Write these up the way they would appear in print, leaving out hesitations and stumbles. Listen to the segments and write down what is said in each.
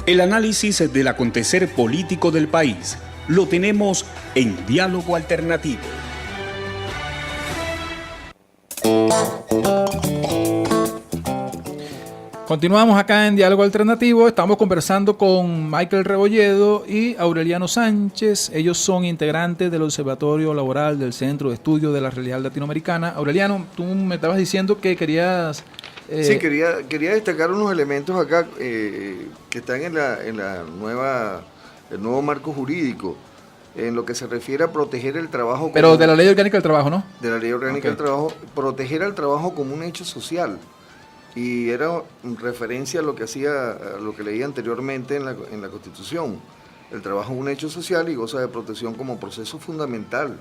El análisis del acontecer político del país lo tenemos en Diálogo Alternativo. Continuamos acá en Diálogo Alternativo. Estamos conversando con Michael Rebolledo y Aureliano Sánchez. Ellos son integrantes del Observatorio Laboral del Centro de Estudio de la Realidad Latinoamericana. Aureliano, tú me estabas diciendo que querías... Sí, quería destacar unos elementos acá que están en el nuevo marco jurídico, en lo que se refiere a proteger el trabajo. Pero de la Ley Orgánica del Trabajo, ¿no? De la Ley Orgánica del Trabajo, proteger al trabajo como un hecho social. Y era referencia a lo que leí anteriormente en la Constitución. El trabajo es un hecho social y goza de protección como proceso fundamental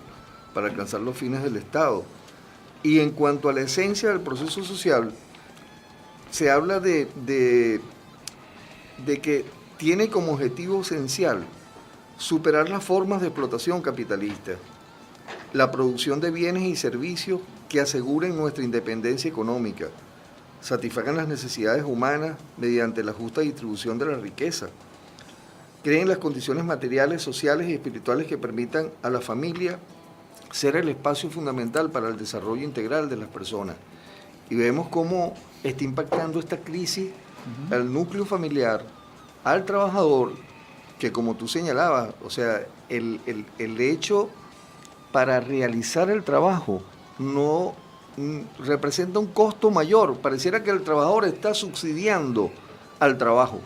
para alcanzar los fines del Estado. Y en cuanto a la esencia del proceso social, se habla de que tiene como objetivo esencial superar las formas de explotación capitalista, la producción de bienes y servicios que aseguren nuestra independencia económica, satisfagan las necesidades humanas mediante la justa distribución de la riqueza, creen las condiciones materiales, sociales y espirituales que permitan a la familia ser el espacio fundamental para el desarrollo integral de las personas. Y vemos cómo está impactando esta crisis al núcleo familiar, al trabajador, que como tú señalabas, o sea, el hecho para realizar el trabajo no representa un costo mayor. Pareciera que el trabajador está subsidiando al trabajo,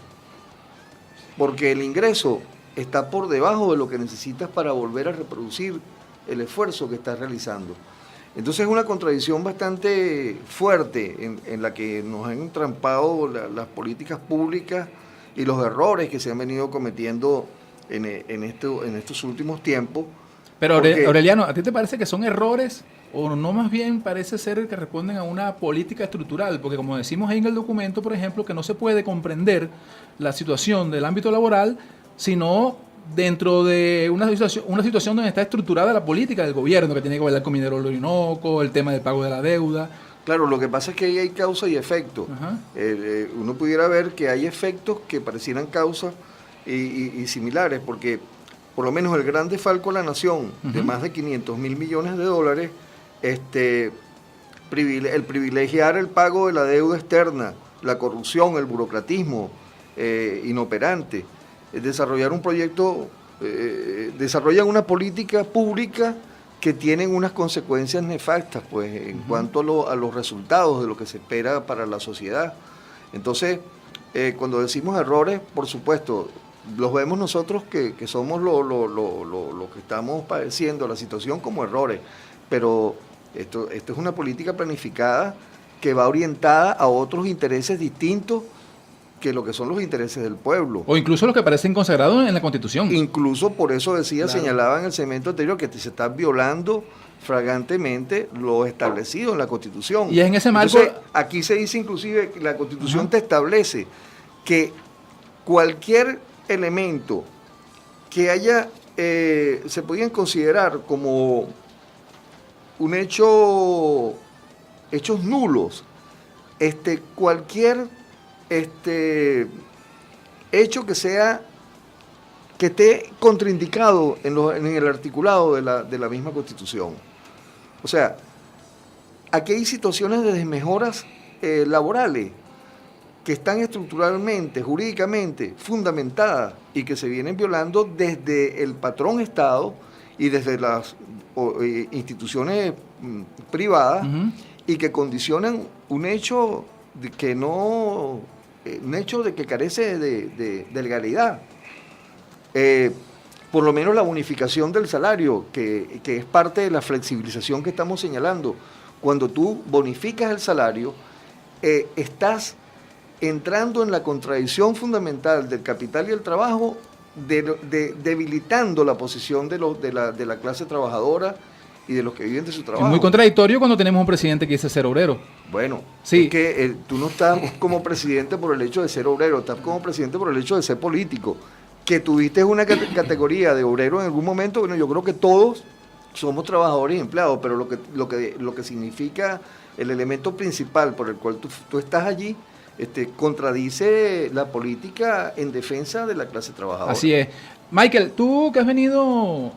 porque el ingreso está por debajo de lo que necesitas para volver a reproducir el esfuerzo que estás realizando. Entonces es una contradicción bastante fuerte en la que nos han entrampado las políticas públicas y los errores que se han venido cometiendo en estos últimos tiempos. Pero Aureliano, ¿a ti te parece que son errores o no, más bien parece ser que responden a una política estructural? Porque como decimos ahí en el documento, por ejemplo, que no se puede comprender la situación del ámbito laboral sino dentro de una situación donde está estructurada la política del gobierno, que tiene que ver con Minero Orinoco, el tema del pago de la deuda. Claro, lo que pasa es que ahí hay causa y efecto. Uno pudiera ver que hay efectos que parecieran causas y similares, porque por lo menos el gran desfalco a la nación, de más de 500.000 millones de dólares, el privilegiar el pago de la deuda externa, la corrupción, el burocratismo inoperante, desarrollar un proyecto, desarrollan una política pública que tienen unas consecuencias nefastas, pues, en cuanto a los resultados de lo que se espera para la sociedad. Entonces, cuando decimos errores, por supuesto, los vemos nosotros que somos lo que estamos padeciendo la situación como errores, pero esto es una política planificada que va orientada a otros intereses distintos que lo que son los intereses del pueblo. O incluso los que parecen consagrados en la Constitución. Incluso por eso decía, claro, señalaba en el segmento anterior que se está violando flagrantemente lo establecido en la Constitución. Y es en ese marco... Entonces, aquí se dice inclusive que la Constitución te establece que cualquier elemento que haya, se podían considerar como un hechos nulos, cualquier hecho que esté contraindicado en el articulado de la misma Constitución. O sea, aquí hay situaciones de desmejoras laborales que están estructuralmente, jurídicamente fundamentadas y que se vienen violando desde el patrón Estado y desde las instituciones privadas, y que condicionan un hecho de que carece de legalidad. Por lo menos la bonificación del salario, que es parte de la flexibilización que estamos señalando. Cuando tú bonificas el salario, estás entrando en la contradicción fundamental del capital y el trabajo, debilitando la posición de la clase trabajadora y de los que viven de su trabajo. Es muy contradictorio cuando tenemos un presidente que dice ser obrero. Bueno, sí, es que tú no estás como presidente por el hecho de ser obrero, estás como presidente por el hecho de ser político. Que tuviste una categoría de obrero en algún momento, bueno, yo creo que todos somos trabajadores y empleados, pero lo que significa el elemento principal por el cual tú estás allí contradice la política en defensa de la clase trabajadora. Así es. Michael, tú que has venido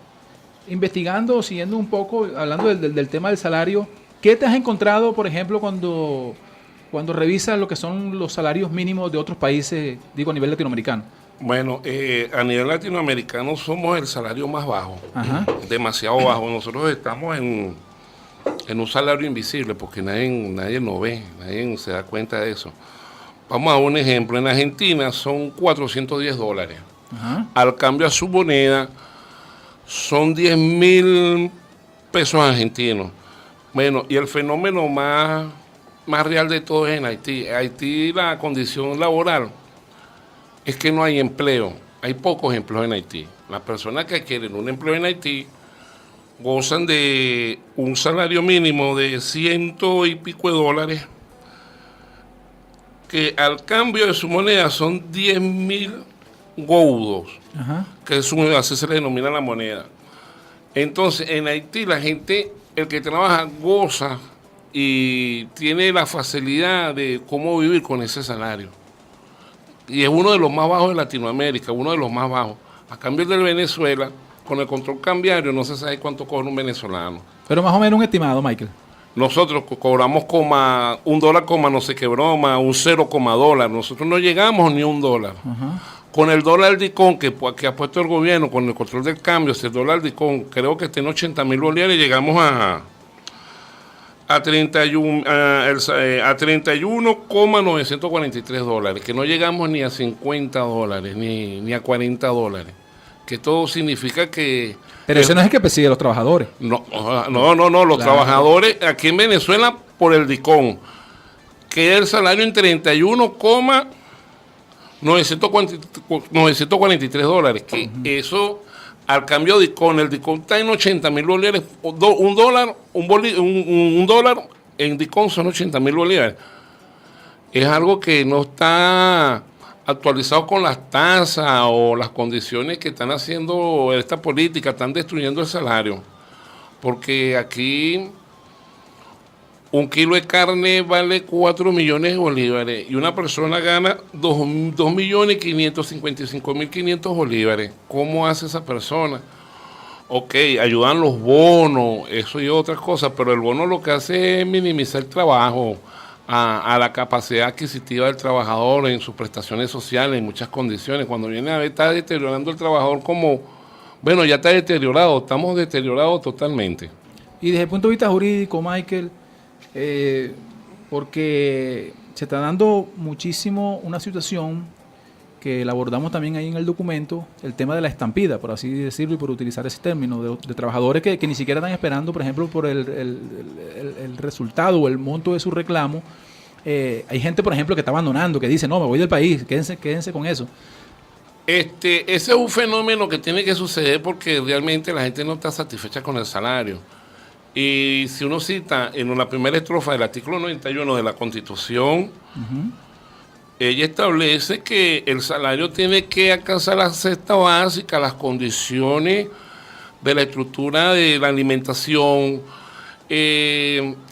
investigando, siguiendo un poco, hablando del tema del salario, ¿qué te has encontrado, por ejemplo, cuando revisas lo que son los salarios mínimos de otros países, digo, a nivel latinoamericano? Bueno, a nivel latinoamericano somos el salario más bajo, Ajá. demasiado bajo. Nosotros estamos en un salario invisible porque nadie nos ve, nadie se da cuenta de eso. Vamos a un ejemplo, en Argentina son $410. Ajá. Al cambio a su moneda son 10.000 pesos argentinos. Bueno, y el fenómeno más real de todo es en Haití. Haití, la condición laboral es que no hay empleo, hay pocos empleos en Haití. Las personas que quieren un empleo en Haití gozan de un salario mínimo de 100 y pico de dólares, que al cambio de su moneda son 10.000 goudos, Ajá. que así se le denomina la moneda. Entonces, en Haití la gente, el que trabaja, goza y tiene la facilidad de cómo vivir con ese salario. Y es uno de los más bajos de Latinoamérica, uno de los más bajos. A cambio del Venezuela, con el control cambiario, no se sabe cuánto cobra un venezolano. Pero más o menos un estimado, Michael. Nosotros cobramos $1, no sé qué broma, un $0, nosotros no llegamos ni $1. Ajá. Con el dólar DICON que ha puesto el gobierno, con el control del cambio, si el dólar DICON creo que está en 80.000 bolívares, llegamos a 31,943 dólares, que no llegamos ni a $50, ni a $40, que todo significa que... Pero ese no es el que persigue los trabajadores. No, los trabajadores aquí en Venezuela por el DICON, que el salario en 31,943 dólares, que eso al cambio de DICON, el DICON está en 80.000 bolívares, un dólar en DICON son 80.000 bolívares. Es algo que no está actualizado con las tasas o las condiciones que están haciendo esta política, están destruyendo el salario. Porque aquí un kilo de carne vale 4 millones de bolívares y una persona gana 2.555.500 bolívares. ¿Cómo hace esa persona? Ok, ayudan los bonos, eso y otras cosas, pero el bono lo que hace es minimizar el trabajo, a la capacidad adquisitiva del trabajador en sus prestaciones sociales, en muchas condiciones. Cuando viene a ver, está deteriorando el trabajador como, bueno, ya está deteriorado, estamos deteriorados totalmente. Y desde el punto de vista jurídico, Michael, porque se está dando muchísimo una situación que la abordamos también ahí en el documento, el tema de la estampida, por así decirlo y por utilizar ese término, de trabajadores que ni siquiera están esperando, por ejemplo, por el resultado o el monto de su reclamo. Hay gente, por ejemplo, que está abandonando, que dice, no, me voy del país, quédense con eso. Ese es un fenómeno que tiene que suceder porque realmente la gente no está satisfecha con el salario. Y si uno cita en la primera estrofa del artículo 91 de la Constitución, ella establece que el salario tiene que alcanzar la cesta básica, las condiciones de la estructura de la alimentación,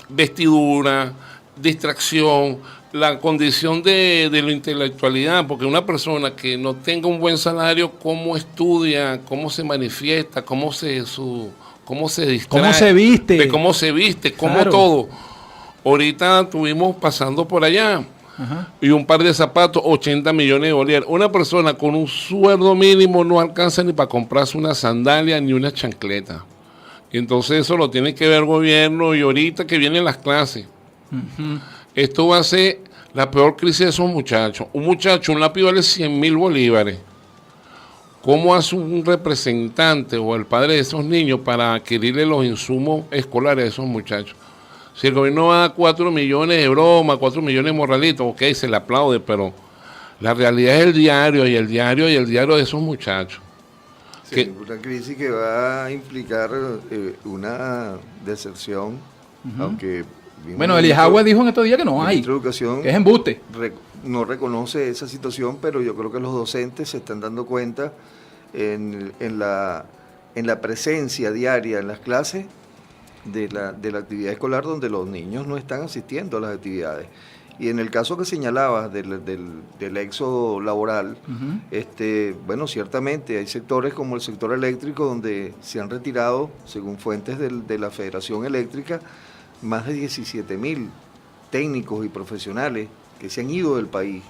vestidura, distracción, la condición de la intelectualidad, porque una persona que no tenga un buen salario, ¿cómo estudia? ¿Cómo se manifiesta? ¿Cómo se distrae? ¿Cómo se viste? ¿Cómo se viste? ¿Cómo claro. Todo? Ahorita estuvimos pasando por allá. Ajá. Y un par de zapatos, 80 millones de bolívares. Una persona con un sueldo mínimo no alcanza ni para comprarse una sandalia ni una chancleta. Y entonces eso lo tiene que ver el gobierno y ahorita que vienen las clases. Esto va a ser la peor crisis de esos muchachos. Un lápiz vale 100.000 bolívares. ¿Cómo hace un representante o el padre de esos niños para adquirirle los insumos escolares a esos muchachos? Si el gobierno va a dar 4 millones de broma, 4 millones de morralitos, ok, se le aplaude, pero la realidad es el diario de esos muchachos. Sí, una crisis que va a implicar una deserción, aunque... Bueno, Eliajagua dijo en estos días que no hay, educación que es embuste. No reconoce esa situación, pero yo creo que los docentes se están dando cuenta en la presencia diaria en las clases de la actividad escolar donde los niños no están asistiendo a las actividades. Y en el caso que señalabas del éxodo laboral, bueno, ciertamente hay sectores como el sector eléctrico donde se han retirado, según fuentes de la Federación Eléctrica, más de 17.000 técnicos y profesionales que se han ido del país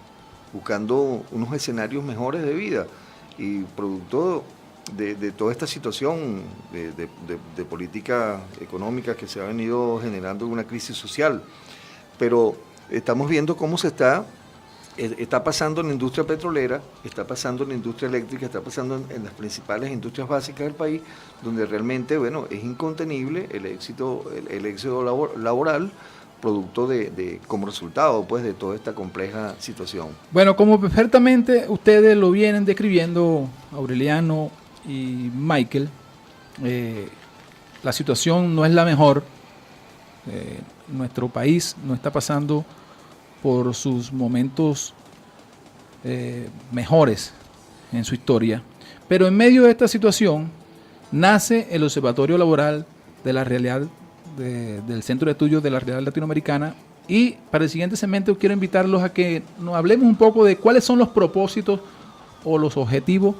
buscando unos escenarios mejores de vida y producto de toda esta situación de política económica que se ha venido generando en una crisis social. Pero estamos viendo cómo está pasando en la industria petrolera, está pasando en la industria eléctrica, está pasando en las principales industrias básicas del país, donde realmente, bueno, es incontenible el éxito laboral, producto como resultado, pues, de toda esta compleja situación. Bueno, como perfectamente ustedes lo vienen describiendo, Aureliano y Michael, la situación no es la mejor. Nuestro país no está pasando por sus momentos mejores en su historia, pero en medio de esta situación nace el Observatorio Laboral de la Realidad del Centro de Estudios de la Realidad Latinoamericana, y para el siguiente segmento quiero invitarlos a que nos hablemos un poco de cuáles son los propósitos o los objetivos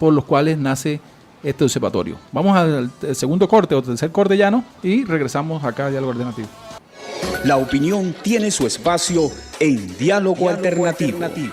por los cuales nace este observatorio. Vamos al segundo corte o tercer corte ya, ¿no? Y regresamos acá a Diálogo Alternativo. La opinión tiene su espacio en Diálogo Alternativo.